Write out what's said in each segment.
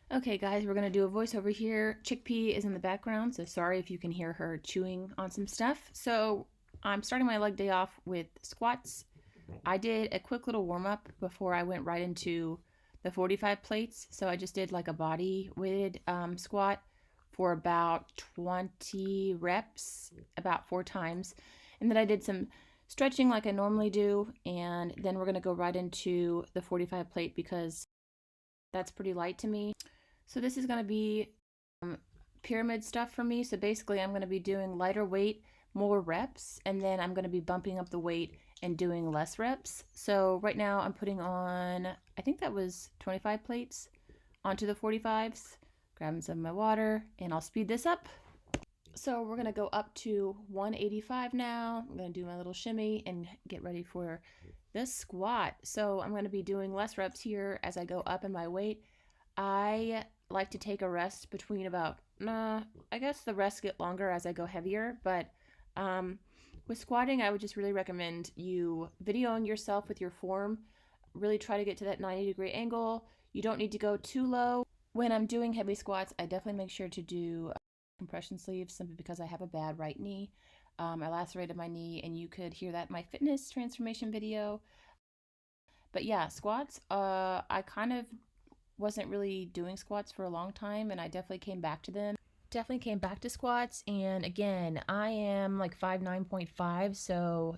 Okay, guys, we're going to do a voiceover here. Chickpea is in the background, so sorry if you can hear her chewing on some stuff. So I'm starting my leg day off with squats. I did a quick little warm up before I went right into the 45 plates. So I just did like a body weighted squat for about 20 reps, about 4 times. And then I did some stretching like I normally do. And then we're going to go right into the 45 plate because that's pretty light to me. So this is going to be pyramid stuff for me. So basically I'm going to be doing lighter weight, more reps, and then I'm going to be bumping up the weight and doing less reps. So right now I'm putting on, I think that was 25 plates onto the 45s, grabbing some of my water, and I'll speed this up. So we're going to go up to 185 now. I'm going to do my little shimmy and get ready for this squat. So I'm going to be doing less reps here as I go up in my weight. I like to take a rest between about, I guess the rests get longer as I go heavier, but with squatting, I would just really recommend you videoing yourself with your form. Really try to get to that 90-degree angle. You don't need to go too low. When I'm doing heavy squats, I definitely make sure to do compression sleeves simply because I have a bad right knee. I lacerated my knee, and you could hear that in my fitness transformation video. But yeah, squats, I kind of wasn't really doing squats for a long time, and I definitely came back to them. Definitely came back to squats, and again, I am like 5'9.5", so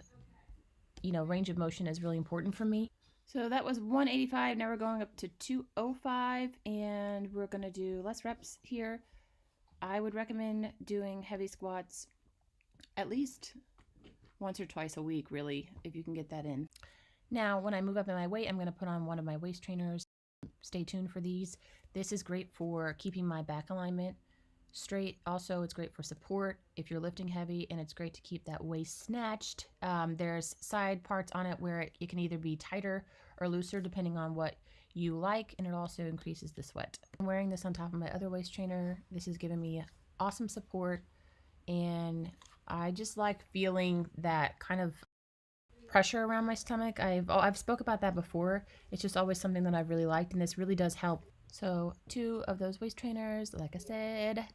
range of motion is really important for me. So that was 185. Now we're going up to 205, and we're going to do less reps here. I would recommend doing heavy squats at least once or twice a week, really, if you can get that in. Now, when I move up in my weight, I'm going to put on one of my waist trainers. Stay tuned for these. This is great for keeping my back alignment straight. Also, it's great for support if you're lifting heavy, and it's great to keep that waist snatched. There's side parts on it where it can either be tighter or looser depending on what you like, and it also increases the sweat. I'm wearing this on top of my other waist trainer. This is giving me awesome support, and I just like feeling that kind of pressure around my stomach. I've spoke about that before. It's just always something that I've really liked, and this really does help. So 2 of those waist trainers, like I said.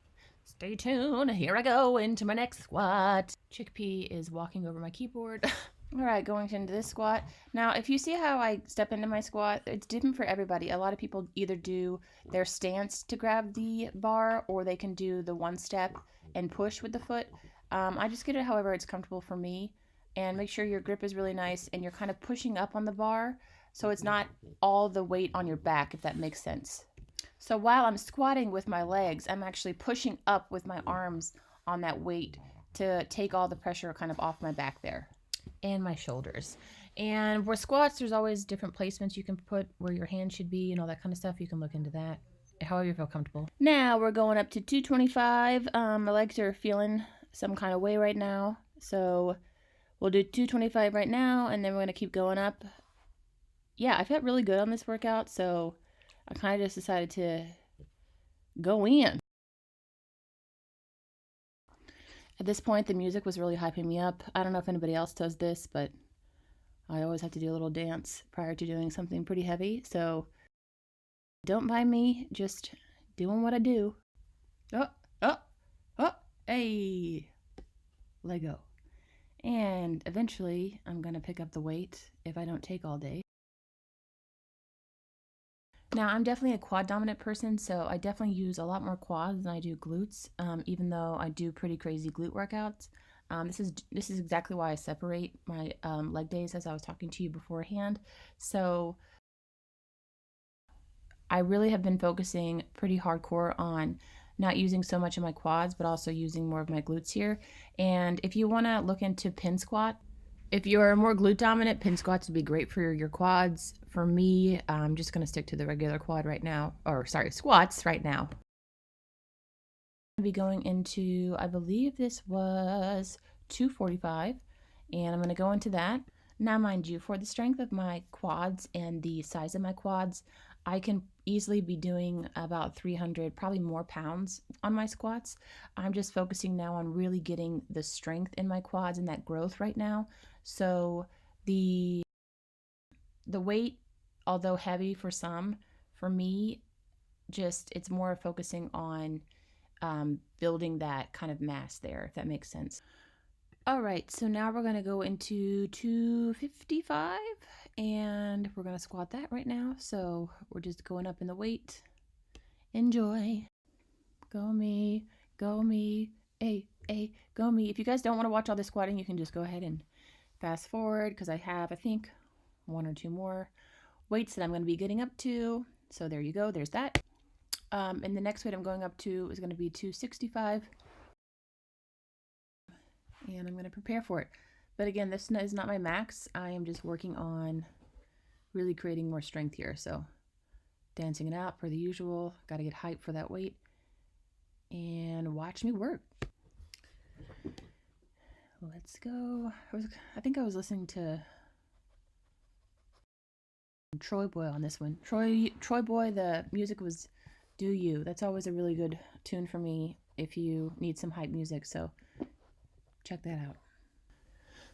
Stay tuned. Here I go into my next squat. Chickpea is walking over my keyboard. All right, going into this squat. Now, if you see how I step into my squat, it's different for everybody. A lot of people either do their stance to grab the bar, or they can do the one step and push with the foot. I just get it however it's comfortable for me. And make sure your grip is really nice and you're kind of pushing up on the bar so it's not all the weight on your back, if that makes sense. So while I'm squatting with my legs, I'm actually pushing up with my arms on that weight to take all the pressure kind of off my back there and my shoulders. And for squats, there's always different placements you can put where your hand should be and all that kind of stuff. You can look into that however you feel comfortable. Now we're going up to 225. My legs are feeling some kind of way right now, so we'll do 225 right now, and then we're going to keep going up. Yeah, I felt really good on this workout, so I kind of just decided to go in. At this point, the music was really hyping me up. I don't know if anybody else does this, but I always have to do a little dance prior to doing something pretty heavy, so don't mind me, just doing what I do. Oh, oh, oh, hey, Lego. And eventually, I'm going to pick up the weight if I don't take all day. Now, I'm definitely a quad dominant person, so I definitely use a lot more quads than I do glutes, even though I do pretty crazy glute workouts. This is exactly why I separate my leg days, as I was talking to you beforehand. So I really have been focusing pretty hardcore on not using so much of my quads, but also using more of my glutes here. And if you want to look into pin squat, if you're more glute dominant, pin squats would be great for your quads. For me, I'm just going to stick to the regular quad right now, or sorry, squats right now. I'm going to be going into, I believe this was 245, and I'm going to go into that. Now, mind you, for the strength of my quads and the size of my quads, I can easily be doing about 300, probably more pounds on my squats. I'm just focusing now on really getting the strength in my quads and that growth right now. So the weight, although heavy for some, for me, just it's more focusing on building that kind of mass there, if that makes sense. All right, so now we're going to go into 255 and we're going to squat that right now. So we're just going up in the weight. Enjoy. Go me, go me, go me. If you guys don't want to watch all this squatting, you can just go ahead and fast forward because I have, I think, one or two more weights that I'm going to be getting up to. So there you go, there's that. And the next weight I'm going up to is going to be 265. And I'm going to prepare for it. But again, this is not my max. I am just working on really creating more strength here. So dancing it out per the usual. Got to get hyped for that weight. And watch me work. Let's go. I think I was listening to Troy Boy on this one. Troy Boy, the music was Do You. That's always a really good tune for me if you need some hype music. So check that out.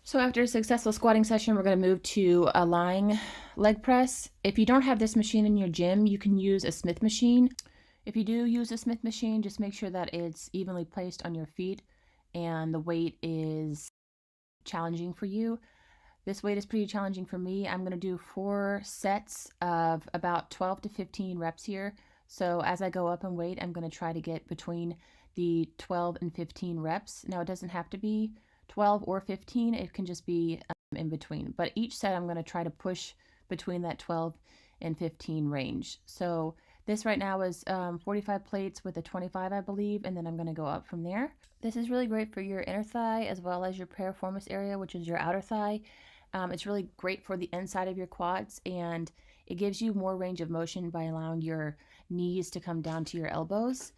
So after a successful squatting session, we're going to move to a lying leg press. If you don't have this machine in your gym, you can use a Smith machine. If you do use a Smith machine, just make sure that it's evenly placed on your feet and the weight is challenging for you. This weight is pretty challenging for me. I'm going to do 4 sets of about 12 to 15 reps here. So as I go up in weight, I'm going to try to get between the 12 and 15 reps. Now it doesn't have to be 12 or 15. It can just be in between. But each set I'm going to try to push between that 12 and 15 range. So this right now is 45 plates with a 25, I believe, and then I'm going to go up from there. This is really great for your inner thigh as well as your piriformis area, which is your outer thigh. It's really great for the inside of your quads, and it gives you more range of motion by allowing your knees to come down to your elbows.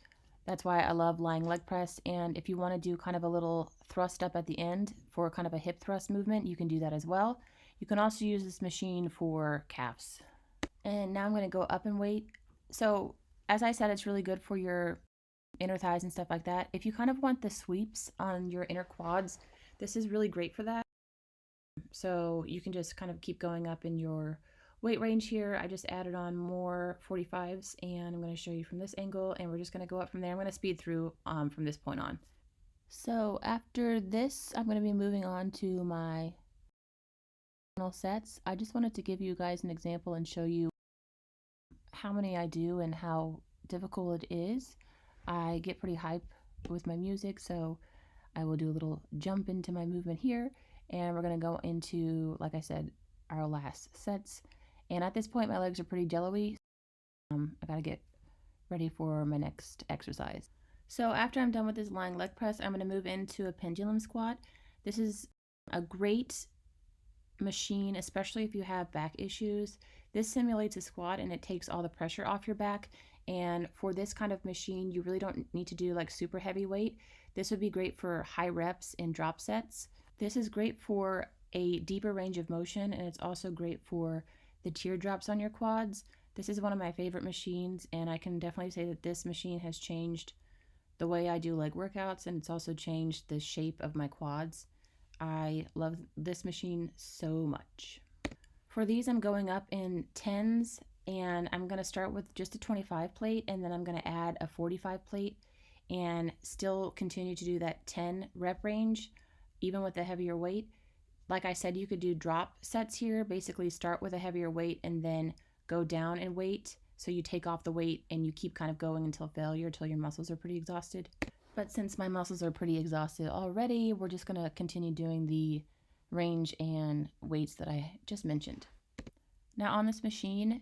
That's why I love lying leg press. And if you want to do kind of a little thrust up at the end for kind of a hip thrust movement, you can do that as well. You can also use this machine for calves. And now I'm going to go up in weight. So as I said, it's really good for your inner thighs and stuff like that. If you kind of want the sweeps on your inner quads, this is really great for that. So you can just kind of keep going up in your weight range here. I just added on more 45s and I'm going to show you from this angle, and we're just going to go up from there. I'm going to speed through from this point on. So after this, I'm going to be moving on to my final sets. I just wanted to give you guys an example and show you how many I do and how difficult it is. I get pretty hype with my music, so I will do a little jump into my movement here, and we're going to go into, like I said, our last sets. And at this point, my legs are pretty jello-y. I got to get ready for my next exercise. So after I'm done with this lying leg press, I'm going to move into a pendulum squat. This is a great machine, especially if you have back issues. This simulates a squat and it takes all the pressure off your back. And for this kind of machine, you really don't need to do like super heavy weight. This would be great for high reps and drop sets. This is great for a deeper range of motion, and it's also great for the teardrops on your quads. This is one of my favorite machines, and I can definitely say that this machine has changed the way I do leg workouts, and it's also changed the shape of my quads. I love this machine so much. For these, I'm going up in 10s, and I'm going to start with just a 25 plate, and then I'm going to add a 45 plate and still continue to do that 10 rep range, even with a heavier weight. Like I said, you could do drop sets here, basically start with a heavier weight and then go down in weight. So you take off the weight and you keep kind of going until failure, until your muscles are pretty exhausted. But since my muscles are pretty exhausted already, we're just going to continue doing the range and weights that I just mentioned. Now on this machine,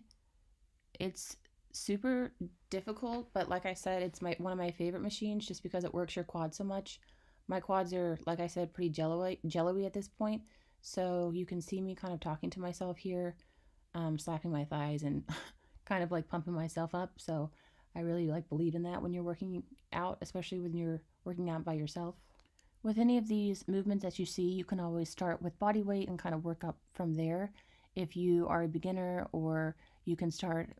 it's super difficult, but like I said, it's one of my favorite machines just because it works your quads so much. My quads are, like I said, pretty jello-y at this point, so you can see me kind of talking to myself here, slapping my thighs and kind of like pumping myself up. So I really like believe in that when you're working out, especially when you're working out by yourself. With any of these movements that you see, you can always start with body weight and kind of work up from there. If you are a beginner, or you can start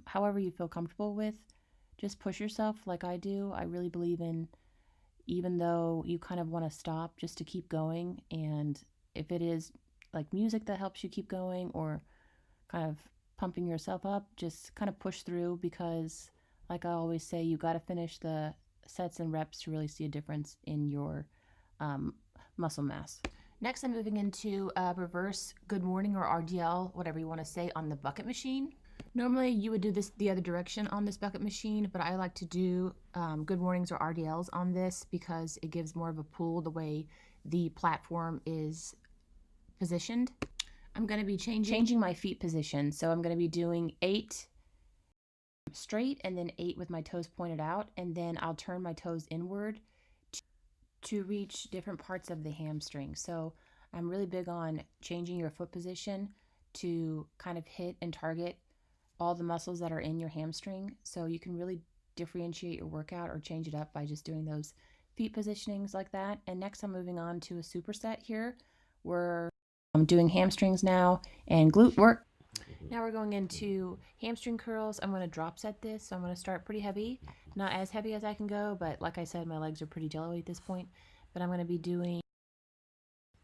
however you feel comfortable with. Just push yourself like I do. I really believe in, even though you kind of want to stop, just to keep going. And if it is like music that helps you keep going, or kind of pumping yourself up, just kind of push through, because like I always say, you got to finish the sets and reps to really see a difference in your um, muscle mass. Next, I'm moving into reverse good morning or RDL, whatever you want to say, on the bucket machine. Normally, you would do this the other direction on this bucket machine, but I like to do good mornings or RDLs on this because it gives more of a pull the way the platform is positioned. I'm going to be changing my feet position. So I'm going to be doing 8 straight and then 8 with my toes pointed out. And then I'll turn my toes inward to reach different parts of the hamstring. So I'm really big on changing your foot position to kind of hit and target all the muscles that are in your hamstring. So you can really differentiate your workout or change it up by just doing those feet positionings like that. And next I'm moving on to a superset here where I'm doing hamstrings now and glute work. Now we're going into hamstring curls. I'm going to drop set this. So I'm going to start pretty heavy, not as heavy as I can go, but like I said, my legs are pretty jello at this point. But I'm going to be doing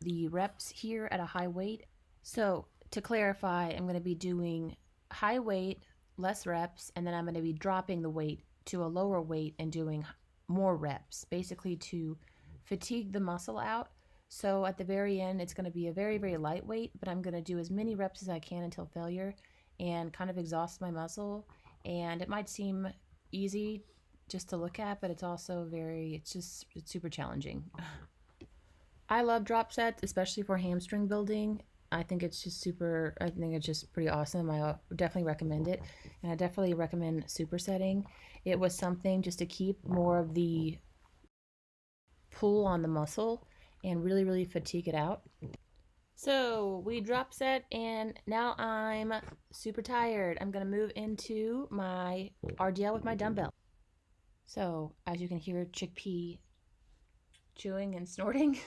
the reps here at a high weight. So to clarify, I'm going to be doing high weight, less reps, and then I'm going to be dropping the weight to a lower weight and doing more reps, basically to fatigue the muscle out. So at the very end, it's going to be a very, very lightweight, but I'm going to do as many reps as I can until failure and kind of exhaust my muscle. And it might seem easy just to look at, but it's also it's super challenging. I love drop sets, especially for hamstring building. I think it's just pretty awesome. I definitely recommend it. And I definitely recommend supersetting. It was something just to keep more of the pull on the muscle and really, really fatigue it out. So we drop set and now I'm super tired. I'm going to move into my RDL with my dumbbell. So as you can hear, Chickpea chewing and snorting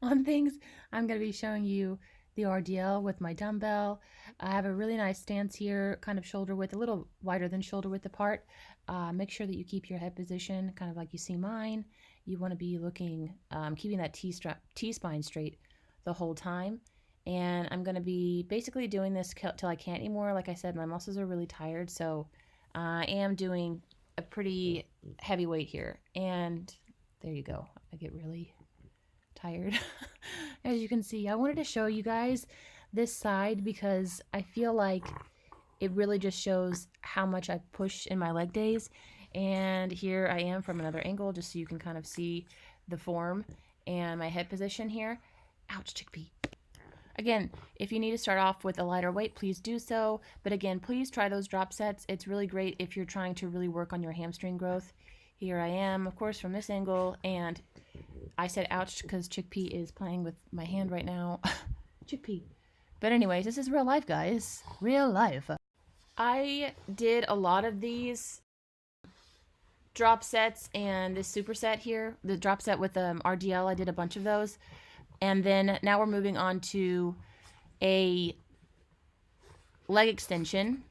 on things. I'm going to be showing you the RDL with my dumbbell. I have a really nice stance here, kind of shoulder width, a little wider than shoulder width apart. Make sure that you keep your head position kind of like you see mine. You want to be looking, keeping that T-spine straight the whole time. And I'm going to be basically doing this till I can't anymore. Like I said, my muscles are really tired, so I am doing a pretty heavy weight here. And there you go. I get really tired. As you can see, I wanted to show you guys this side because I feel like it really just shows how much I push in my leg days. And here I am from another angle just so you can kind of see the form and my head position here. Ouch, Chickpea. Again, if you need to start off with a lighter weight, please do so. But again, please try those drop sets. It's really great if you're trying to really work on your hamstring growth. Here I am, of course, from this angle, and I said ouch because Chickpea is playing with my hand right now. Chickpea. But anyways, this is real life, guys. Real life. I did a lot of these drop sets and this superset here, the drop set with RDL, I did a bunch of those. And then now we're moving on to a leg extension.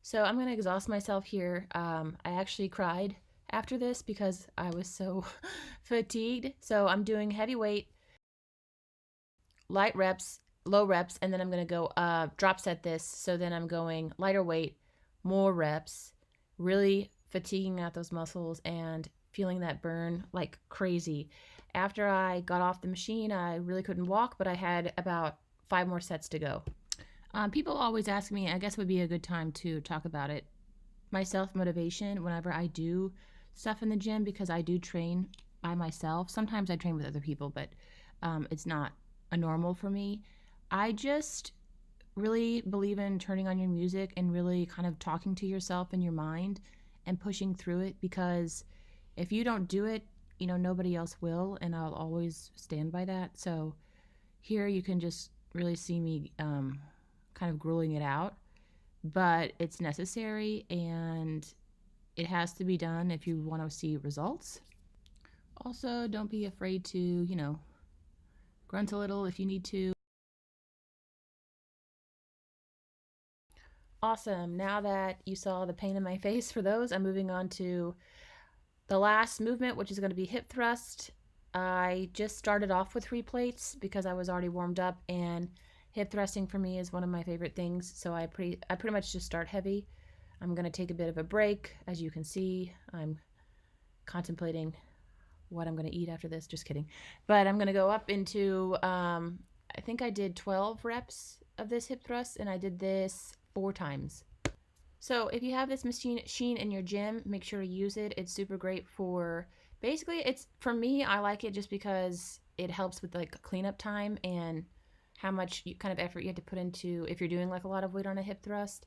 So I'm going to exhaust myself here. I actually cried after this because I was so fatigued. So I'm doing heavy weight, light reps, low reps, and then I'm going to go drop set this. So then I'm going lighter weight, more reps, really fatiguing out those muscles and feeling that burn like crazy. After I got off the machine, I really couldn't walk, but I had about 5 more sets to go. People always ask me, I guess it would be a good time to talk about it, my self-motivation whenever I do stuff in the gym, because I do train by myself. Sometimes I train with other people, but it's not a normal for me. I just really believe in turning on your music and really kind of talking to yourself in your mind and pushing through it, because if you don't do it, you know, nobody else will, and I'll always stand by that. So here you can just really see me kind of grueling it out, but it's necessary and it has to be done if you want to see results. Also, don't be afraid to, you know, grunt a little if you need to. Awesome. Now that you saw the pain in my face for those, I'm moving on to the last movement, which is going to be hip thrust. I just started off with 3 plates because I was already warmed up, and hip thrusting for me is one of my favorite things. So I pretty much just start heavy. I'm going to take a bit of a break. As you can see, I'm contemplating what I'm going to eat after this. Just kidding. But I'm going to go up into, I think I did 12 reps of this hip thrust, and I did this 4 times. So if you have this machine in your gym, make sure to use it. It's super great for, basically, it's, for me, I like it just because it helps with like cleanup time and how much kind of effort you have to put into if you're doing like a lot of weight on a hip thrust.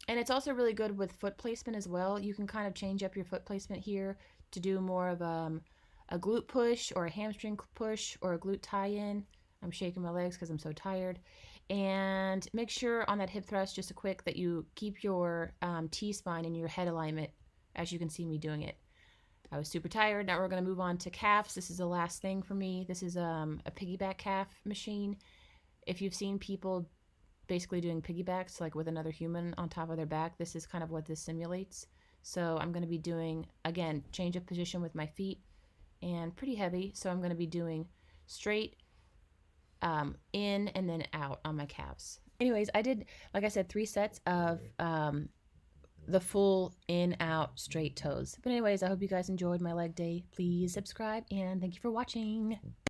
And it's also really good with foot placement as well. You can kind of change up your foot placement here to do more of a glute push or a hamstring push or a glute tie-in. I'm shaking my legs because I'm so tired. And make sure on that hip thrust, just a quick, that you keep your T-spine in your head alignment, as you can see me doing it. I was super tired. Now we're going to move on to calves. This is the last thing for me. This is a piggyback calf machine. If you've seen people basically doing piggybacks like with another human on top of their back, this is kind of what this simulates. So I'm going to be doing, again, change of position with my feet, and pretty heavy. So I'm going to be doing straight in and then out on my calves. Anyways, I did, like I said, 3 sets of the full in, out, straight toes. But anyways, I hope you guys enjoyed my leg day. Please subscribe, and thank you for watching.